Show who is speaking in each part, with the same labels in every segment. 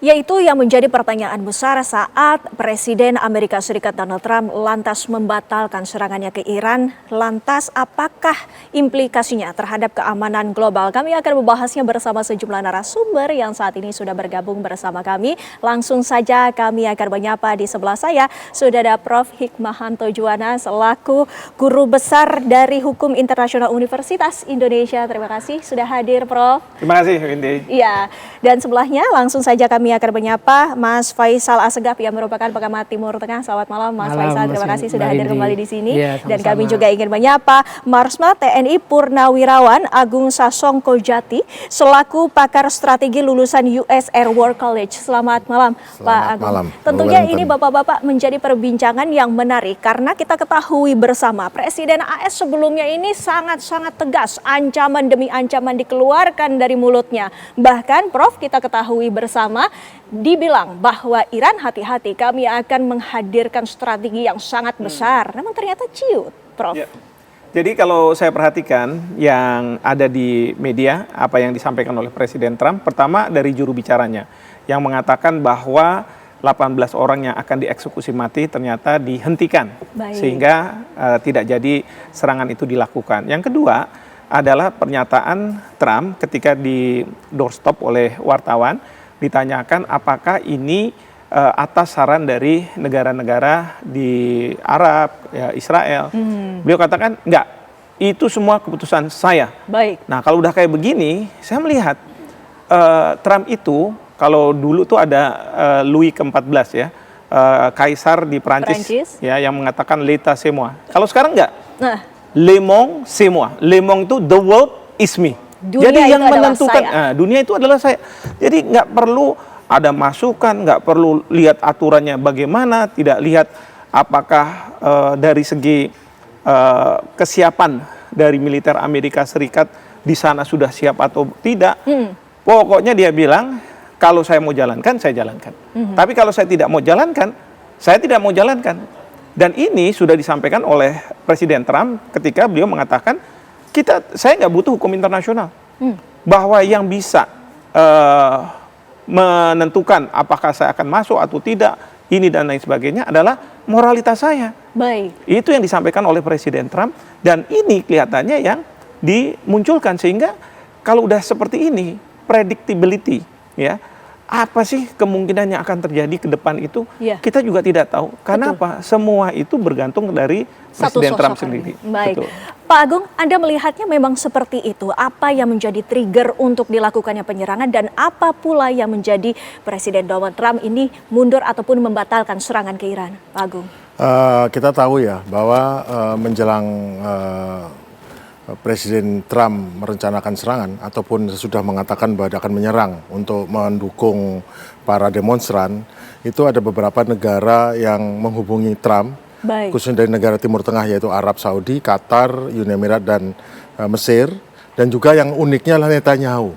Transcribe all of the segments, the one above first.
Speaker 1: Yaitu yang menjadi pertanyaan besar saat Presiden Amerika Serikat Donald Trump lantas membatalkan serangannya ke Iran. Lantas apakah implikasinya terhadap keamanan global? Kami akan membahasnya bersama sejumlah narasumber yang saat ini sudah bergabung bersama kami. Langsung saja kami akan menyapa. Di sebelah saya sudah ada Prof. Hikmahanto Juwana selaku Guru Besar dari Hukum Internasional Universitas Indonesia. Terima kasih sudah hadir, Prof.
Speaker 2: Terima kasih, Windy.
Speaker 1: Iya, dan sebelahnya langsung saja kami akan menyapa Mas Faisal Assegaf yang merupakan pengamat Timur Tengah. Selamat malam, Mas Faisal. Terima kasih sudah hadir kembali di sini.
Speaker 3: Ya,
Speaker 1: dan kami juga ingin menyapa Marsma TNI Purnawirawan Agung Sasongko Jati selaku pakar strategi lulusan US Air War College. Selamat malam, Pak Agung.
Speaker 4: Malam.
Speaker 1: Tentunya ini Bapak-bapak menjadi perbincangan yang menarik karena kita ketahui bersama Presiden AS sebelumnya ini sangat-sangat tegas, ancaman demi ancaman dikeluarkan dari mulutnya. Bahkan Prof, kita ketahui bersama dibilang bahwa Iran hati-hati, kami akan menghadirkan strategi yang sangat besar. Namun ternyata ciut, Prof.
Speaker 2: Ya. Jadi kalau saya perhatikan yang ada di media, apa yang disampaikan oleh Presiden Trump, pertama dari juru bicaranya yang mengatakan bahwa 18 orang yang akan dieksekusi mati ternyata dihentikan. Baik. Sehingga tidak jadi serangan itu dilakukan. Yang kedua adalah pernyataan Trump ketika di doorstop oleh wartawan ditanyakan apakah ini atas saran dari negara-negara di Arab, ya, Israel. Beliau katakan enggak, itu semua keputusan saya.
Speaker 1: Baik.
Speaker 2: Nah kalau udah kayak begini, saya melihat Trump itu kalau dulu tuh ada Louis ke-14 ya, kaisar di Prancis ya yang mengatakan l'état c'est moi. Kalau sekarang enggak. Nah. Le monde c'est moi. Le monde itu the world is me.
Speaker 1: Dunia
Speaker 2: jadi yang menentukan
Speaker 1: dunia
Speaker 2: itu adalah saya. Jadi nggak perlu ada masukan, nggak perlu lihat aturannya bagaimana, tidak lihat apakah dari segi kesiapan dari militer Amerika Serikat di sana sudah siap atau tidak. Pokoknya dia bilang kalau saya mau jalankan, saya jalankan. Tapi kalau saya tidak mau jalankan, saya tidak mau jalankan. Dan ini sudah disampaikan oleh Presiden Trump ketika beliau mengatakan, saya nggak butuh hukum internasional. Bahwa yang bisa menentukan apakah saya akan masuk atau tidak, ini dan lain sebagainya adalah moralitas saya.
Speaker 1: Baik.
Speaker 2: Itu yang disampaikan oleh Presiden Trump. Dan ini kelihatannya yang dimunculkan. Sehingga kalau udah seperti ini, predictability, ya, apa sih kemungkinan yang akan terjadi ke depan itu, kita juga tidak tahu. Karena apa? Semua itu bergantung dari Presiden Trump sendiri.
Speaker 1: Baik. Betul. Pak Agung, Anda melihatnya memang seperti itu. Apa yang menjadi trigger untuk dilakukannya penyerangan dan apa pula yang menjadi Presiden Donald Trump ini mundur ataupun membatalkan serangan ke Iran, Pak Agung?
Speaker 4: Kita tahu ya bahwa menjelang Presiden Trump merencanakan serangan ataupun sudah mengatakan bahwa dia akan menyerang untuk mendukung para demonstran, itu ada beberapa negara yang menghubungi Trump, khususnya dari negara Timur Tengah yaitu Arab Saudi, Qatar, Uni Emirat dan Mesir, dan juga yang uniknya adalah Netanyahu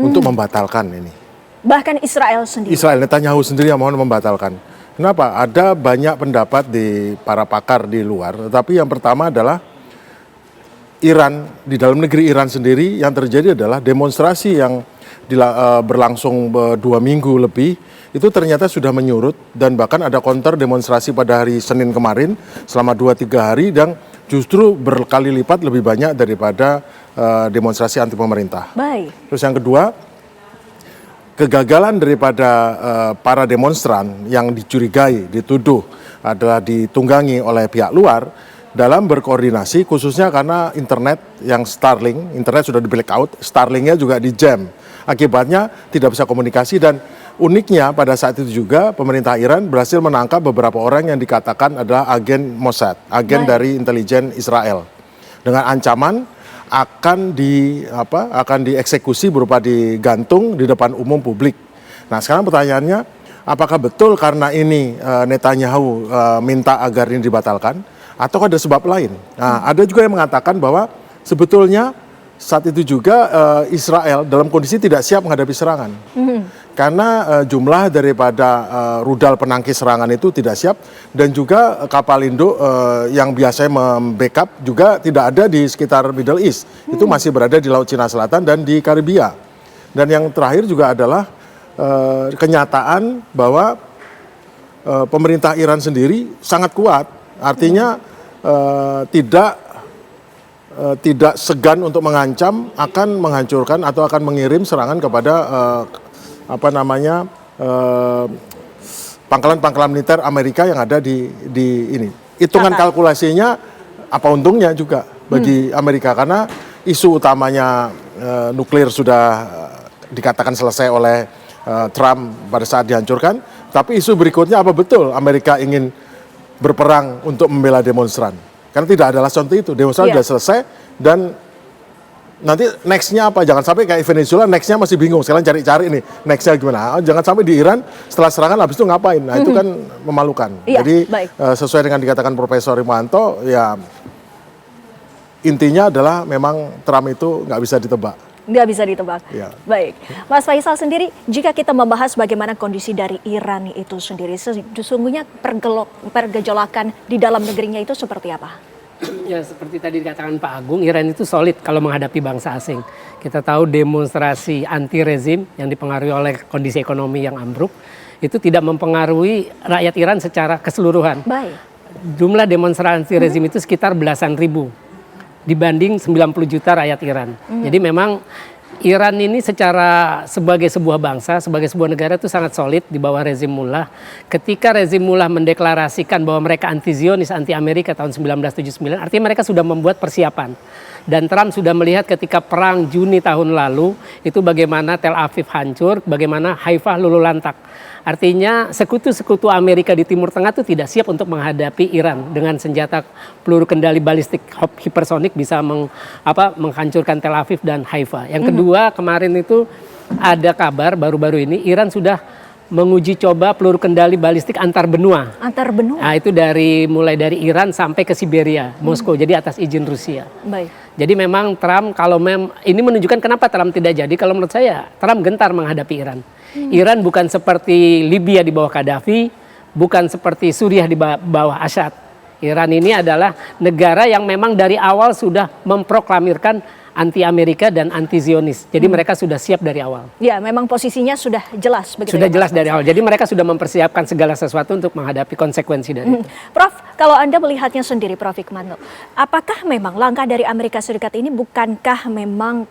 Speaker 4: untuk membatalkan ini.
Speaker 1: Bahkan Israel sendiri.
Speaker 4: Israel, Netanyahu sendiri yang mohon membatalkan. Kenapa? Ada banyak pendapat di para pakar di luar, tapi yang pertama adalah Iran, di dalam negeri Iran sendiri yang terjadi adalah demonstrasi yang berlangsung 2 minggu lebih, itu ternyata sudah menyurut dan bahkan ada counter demonstrasi pada hari Senin kemarin selama 2-3 hari dan justru berkali lipat lebih banyak daripada demonstrasi anti pemerintah.
Speaker 1: Baik.
Speaker 4: Terus yang kedua, kegagalan daripada para demonstran yang dicurigai, dituduh adalah ditunggangi oleh pihak luar dalam berkoordinasi, khususnya karena internet yang Starlink, internet sudah di blackout, Starlinknya juga di jam. Akibatnya tidak bisa komunikasi dan uniknya pada saat itu juga pemerintah Iran berhasil menangkap beberapa orang yang dikatakan adalah agen Mossad, agen dari intelijen Israel. Dengan ancaman akan dieksekusi berupa digantung di depan umum publik. Nah sekarang pertanyaannya, apakah betul karena ini Netanyahu minta agar ini dibatalkan? Atau ada sebab lain. Nah, ada juga yang mengatakan bahwa sebetulnya saat itu juga Israel dalam kondisi tidak siap menghadapi serangan. Karena jumlah daripada rudal penangkis serangan itu tidak siap dan juga kapal induk yang biasanya membackup juga tidak ada di sekitar Middle East. Itu masih berada di Laut Cina Selatan dan di Karibia. Dan yang terakhir juga adalah kenyataan bahwa pemerintah Iran sendiri sangat kuat, artinya tidak segan untuk mengancam akan menghancurkan atau akan mengirim serangan kepada pangkalan-pangkalan militer Amerika yang ada di ini. Hitungan kalkulasinya apa untungnya juga bagi Amerika, karena isu utamanya nuklir sudah dikatakan selesai oleh Trump pada saat dihancurkan, tapi isu berikutnya apa betul Amerika ingin berperang untuk membela demonstran? Karena tidak ada alasan untuk itu, demonstran sudah selesai dan nanti nextnya apa? Jangan sampai kayak Venezuela, nextnya masih bingung. Sekarang cari-cari nih, nextnya gimana? Jangan sampai di Iran setelah serangan habis itu ngapain? Nah itu kan memalukan. Jadi sesuai dengan dikatakan Profesor Rimanto, ya intinya adalah memang Trump itu nggak bisa ditebak.
Speaker 1: Nggak bisa ditebak.
Speaker 4: Ya.
Speaker 1: Baik, Mas Faisal sendiri, jika kita membahas bagaimana kondisi dari Iran itu sendiri, sesungguhnya pergejolakan di dalam negerinya itu seperti apa?
Speaker 3: Ya seperti tadi dikatakan Pak Agung, Iran itu solid kalau menghadapi bangsa asing. Kita tahu demonstrasi anti rezim yang dipengaruhi oleh kondisi ekonomi yang ambruk itu tidak mempengaruhi rakyat Iran secara keseluruhan.
Speaker 1: Baik.
Speaker 3: Jumlah demonstrasi anti rezim itu sekitar belasan ribu dibanding 90 juta rakyat Iran. Jadi memang Iran ini sebagai sebuah bangsa, sebagai sebuah negara itu sangat solid di bawah rezim Mullah. Ketika rezim Mullah mendeklarasikan bahwa mereka anti Zionis, anti Amerika tahun 1979, artinya mereka sudah membuat persiapan. Dan Trump sudah melihat ketika perang Juni tahun lalu, itu bagaimana Tel Aviv hancur, bagaimana Haifa luluh lantak. Artinya sekutu-sekutu Amerika di Timur Tengah itu tidak siap untuk menghadapi Iran dengan senjata peluru kendali balistik hipersonik bisa menghancurkan Tel Aviv dan Haifa. Yang kedua, kemarin itu ada kabar baru-baru ini Iran sudah menguji coba peluru kendali balistik antar benua.
Speaker 1: Antar benua?
Speaker 3: Nah, itu mulai dari Iran sampai ke Siberia, Moskow. Jadi atas izin Rusia.
Speaker 1: Baik.
Speaker 3: Jadi memang Trump ini menunjukkan kenapa Trump tidak jadi. Kalau menurut saya Trump gentar menghadapi Iran. Iran bukan seperti Libya di bawah Gaddafi, bukan seperti Suriah di bawah Assad. Iran ini adalah negara yang memang dari awal sudah memproklamirkan anti Amerika dan anti Zionis. Jadi mereka sudah siap dari awal.
Speaker 1: Ya, memang posisinya sudah jelas begitu.
Speaker 3: Sudah jelas dari awal. Jadi mereka sudah mempersiapkan segala sesuatu untuk menghadapi konsekuensi dari itu.
Speaker 1: Prof, kalau Anda melihatnya sendiri, Prof Hikmanto, apakah memang langkah dari Amerika Serikat ini bukankah memang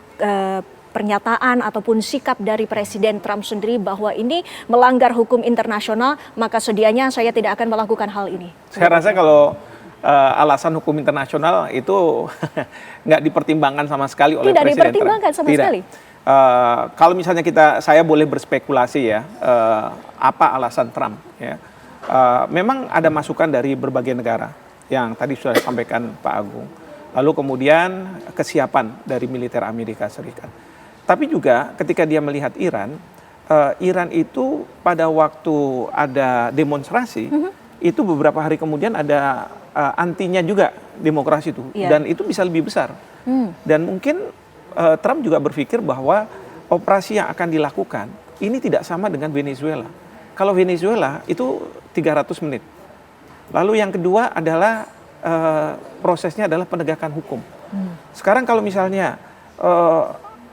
Speaker 1: pernyataan ataupun sikap dari Presiden Trump sendiri bahwa ini melanggar hukum internasional, maka sedianya saya tidak akan melakukan hal ini?
Speaker 2: Saya rasa kalau alasan hukum internasional itu nggak dipertimbangkan sama sekali oleh Presiden Trump. Tidak dipertimbangkan sama sekali? Kalau misalnya saya boleh berspekulasi ya, apa alasan Trump ya. Memang ada masukan dari berbagai negara yang tadi sudah disampaikan Pak Agung. Lalu kemudian kesiapan dari militer Amerika Serikat. Tapi juga ketika dia melihat Iran, Iran itu pada waktu ada demonstrasi, itu beberapa hari kemudian ada antinya juga demokrasi itu. Dan itu bisa lebih besar. Dan mungkin Trump juga berpikir bahwa operasi yang akan dilakukan ini tidak sama dengan Venezuela. Kalau Venezuela itu 300 menit. Lalu yang kedua adalah prosesnya adalah penegakan hukum. Sekarang kalau misalnya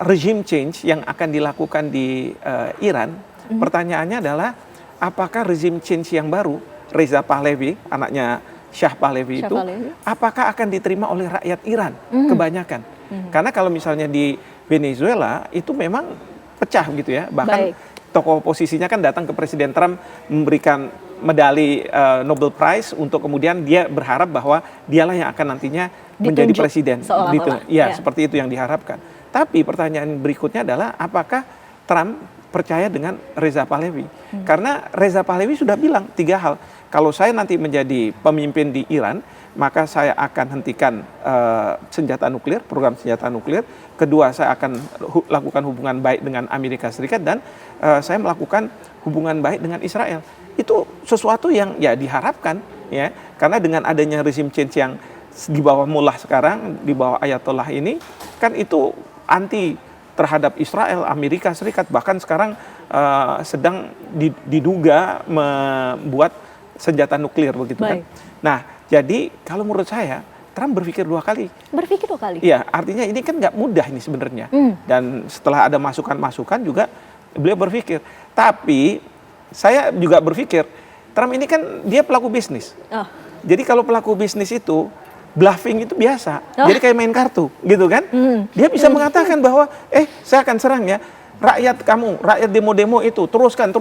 Speaker 2: regime change yang akan dilakukan di Iran, pertanyaannya adalah apakah regime change yang baru, Reza Pahlavi, anaknya Shah Pahlavi itu, apakah akan diterima oleh rakyat Iran kebanyakan? Karena kalau misalnya di Venezuela itu memang pecah gitu ya, bahkan tokoh oposisinya kan datang ke Presiden Trump memberikan medali Nobel Prize untuk kemudian dia berharap bahwa dialah yang akan nantinya menjadi presiden. Ya, seperti itu yang diharapkan. Tapi pertanyaan berikutnya adalah apakah Trump percaya dengan Reza Pahlavi? Karena Reza Pahlavi sudah bilang 3 hal. Kalau saya nanti menjadi pemimpin di Iran, maka saya akan hentikan senjata nuklir, program senjata nuklir. Kedua, saya akan lakukan hubungan baik dengan Amerika Serikat dan saya melakukan hubungan baik dengan Israel. Itu sesuatu yang ya diharapkan ya, karena dengan adanya regime change yang di bawah Mullah sekarang, di bawah Ayatollah ini, kan itu anti terhadap Israel, Amerika Serikat, bahkan sekarang sedang diduga membuat senjata nuklir begitu kan. Nah, jadi kalau menurut saya Trump berpikir 2 kali.
Speaker 1: Berpikir 2 kali?
Speaker 2: Iya, artinya ini kan nggak mudah ini sebenarnya. Dan setelah ada masukan-masukan juga beliau berpikir. Tapi saya juga berpikir, Trump ini kan dia pelaku bisnis.
Speaker 1: Oh.
Speaker 2: Jadi kalau pelaku bisnis itu bluffing itu biasa. Jadi kayak main kartu, gitu kan? Dia bisa mengatakan bahwa, saya akan serang ya rakyat kamu, rakyat demo-demo itu, teruskan.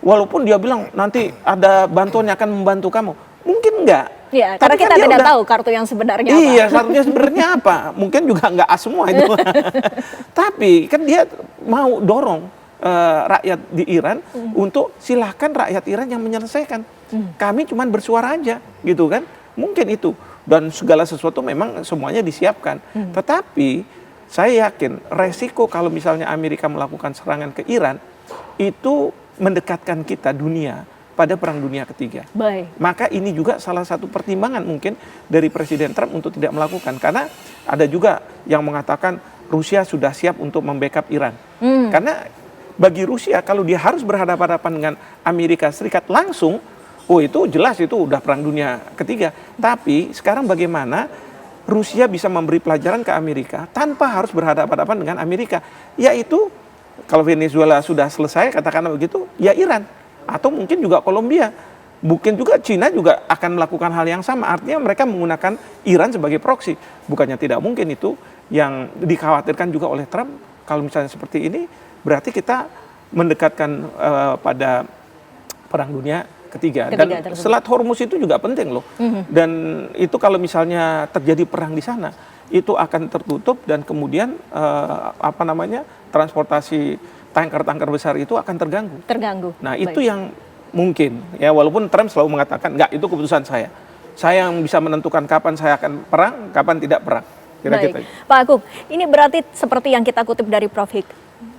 Speaker 2: Walaupun dia bilang nanti ada bantuan yang akan membantu kamu, mungkin enggak.
Speaker 1: Ya,
Speaker 2: Tapi
Speaker 1: karena kita
Speaker 2: kan dia
Speaker 1: tidak
Speaker 2: udah
Speaker 1: tahu kartu yang sebenarnya apa.
Speaker 2: Iya, kartunya sebenarnya apa? Mungkin juga enggak A semua itu. Tapi kan dia mau dorong rakyat di Iran untuk silahkan rakyat Iran yang menyelesaikan. Kami cuma bersuara aja, gitu kan? Mungkin itu. Dan segala sesuatu memang semuanya disiapkan. Tetapi saya yakin resiko kalau misalnya Amerika melakukan serangan ke Iran itu mendekatkan kita dunia pada Perang Dunia Ketiga.
Speaker 1: Baik.
Speaker 2: Maka ini juga salah satu pertimbangan mungkin dari Presiden Trump untuk tidak melakukan. Karena ada juga yang mengatakan Rusia sudah siap untuk membackup Iran. Karena bagi Rusia kalau dia harus berhadapan-hadapan dengan Amerika Serikat langsung, itu jelas itu udah Perang Dunia Ketiga. Tapi sekarang bagaimana Rusia bisa memberi pelajaran ke Amerika tanpa harus berhadapan-hadapan dengan Amerika. Yaitu kalau Venezuela sudah selesai, katakanlah begitu, ya Iran. Atau mungkin juga Kolombia. Mungkin juga Cina juga akan melakukan hal yang sama. Artinya mereka menggunakan Iran sebagai proksi. Bukannya tidak mungkin itu yang dikhawatirkan juga oleh Trump. Kalau misalnya seperti ini, berarti kita mendekatkan pada Perang Dunia Ketiga. Dan Selat Hormuz itu juga penting loh. Dan itu kalau misalnya terjadi perang di sana, itu akan tertutup dan kemudian transportasi tanker-tanker besar itu akan terganggu. Nah, itu yang mungkin ya, walaupun Trump selalu mengatakan enggak, itu keputusan saya. Saya yang bisa menentukan kapan saya akan perang, kapan tidak perang. Kira-kira.
Speaker 1: Pak Agung, ini berarti seperti yang kita kutip dari Prof. Hik.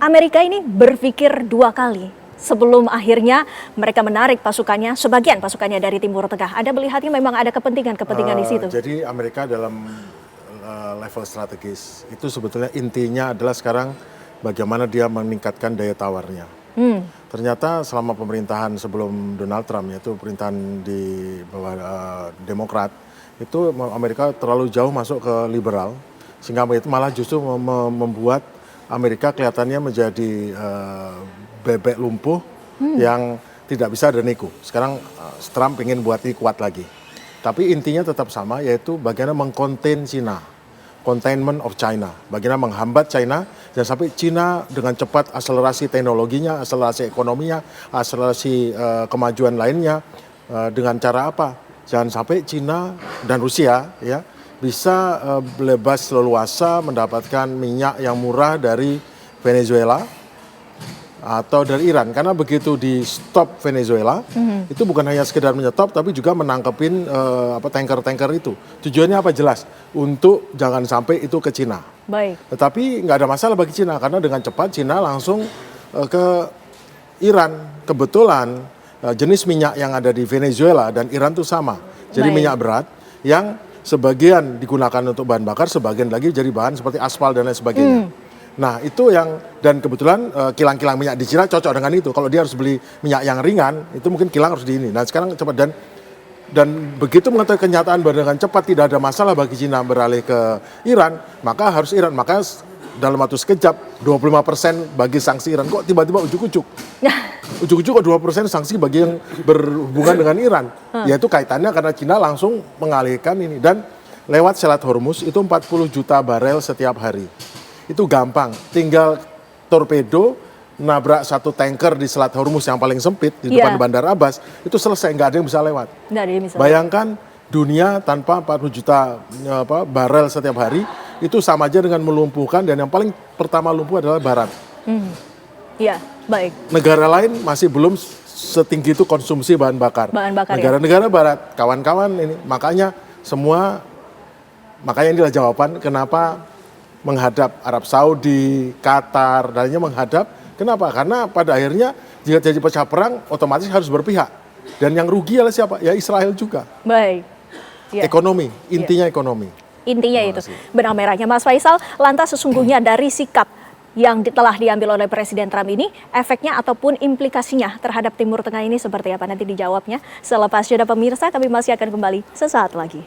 Speaker 1: Amerika ini berpikir 2 kali sebelum akhirnya mereka menarik pasukannya, sebagian pasukannya dari Timur Tengah. Anda melihatnya memang ada kepentingan di situ.
Speaker 4: Jadi Amerika dalam level strategis itu sebetulnya intinya adalah sekarang bagaimana dia meningkatkan daya tawarnya. Ternyata selama pemerintahan sebelum Donald Trump, yaitu pemerintahan di bawah Demokrat, itu Amerika terlalu jauh masuk ke liberal, sehingga itu malah justru membuat Amerika kelihatannya menjadi bebek lumpuh yang tidak bisa dinego. Sekarang Trump ingin buat ini kuat lagi. Tapi intinya tetap sama, yaitu bagaimana mengkonten Cina. Containment of China. Bagaimana menghambat China, dan sampai Cina dengan cepat akselerasi teknologinya, akselerasi ekonominya, akselerasi kemajuan lainnya. Dengan cara apa? Jangan sampai Cina dan Rusia ya bisa bebas leluasa mendapatkan minyak yang murah dari Venezuela atau dari Iran, karena begitu di stop Venezuela itu bukan hanya sekedar menyetop tapi juga menangkepin tanker-tanker itu. Tujuannya apa? Jelas untuk jangan sampai itu ke Cina.
Speaker 1: Baik.
Speaker 4: Tetapi nggak ada masalah bagi Cina karena dengan cepat Cina langsung ke Iran. Kebetulan jenis minyak yang ada di Venezuela dan Iran itu sama. Jadi minyak berat yang sebagian digunakan untuk bahan bakar, sebagian lagi jadi bahan seperti aspal dan lain sebagainya. Nah itu yang, dan kebetulan kilang-kilang minyak di Cina cocok dengan itu. Kalau dia harus beli minyak yang ringan, itu mungkin kilang harus di ini. Nah sekarang cepat, dan begitu mengetahui kenyataan bahwa dengan cepat tidak ada masalah bagi Cina beralih ke Iran, maka harus Iran. Maka dalam waktu sekejap 25% bagi sanksi Iran. Kok tiba-tiba ujuk-ujuk? Ujuk-ujuk kok 2% sanksi bagi yang berhubungan dengan Iran. Yaitu kaitannya karena Cina langsung mengalihkan ini. Dan lewat Selat Hormuz itu 40 juta barel setiap hari. Itu gampang, tinggal torpedo nabrak satu tanker di Selat Hormuz yang paling sempit di depan Bandar Abbas, itu selesai, nggak ada yang bisa lewat. Bayangkan dunia tanpa 40 juta barel setiap hari, itu sama aja dengan melumpuhkan, dan yang paling pertama lumpuh adalah Barat.
Speaker 1: Iya, baik.
Speaker 4: Negara lain masih belum setinggi itu konsumsi bahan bakar. Negara-negara Barat, kawan-kawan ini, makanya inilah jawaban kenapa menghadap Arab Saudi, Qatar, dan lainnya menghadap. Kenapa? Karena pada akhirnya jika jadi pecah perang, otomatis harus berpihak. Dan yang rugi adalah siapa? Ya Israel juga.
Speaker 1: Baik.
Speaker 4: Ekonomi, intinya ekonomi.
Speaker 1: Intinya itu, benang merahnya. Mas Faisal, lantas sesungguhnya dari sikap yang telah diambil oleh Presiden Trump ini, efeknya ataupun implikasinya terhadap Timur Tengah ini seperti apa? Nanti dijawabnya. Selepas jeda pemirsa, kami masih akan kembali sesaat lagi.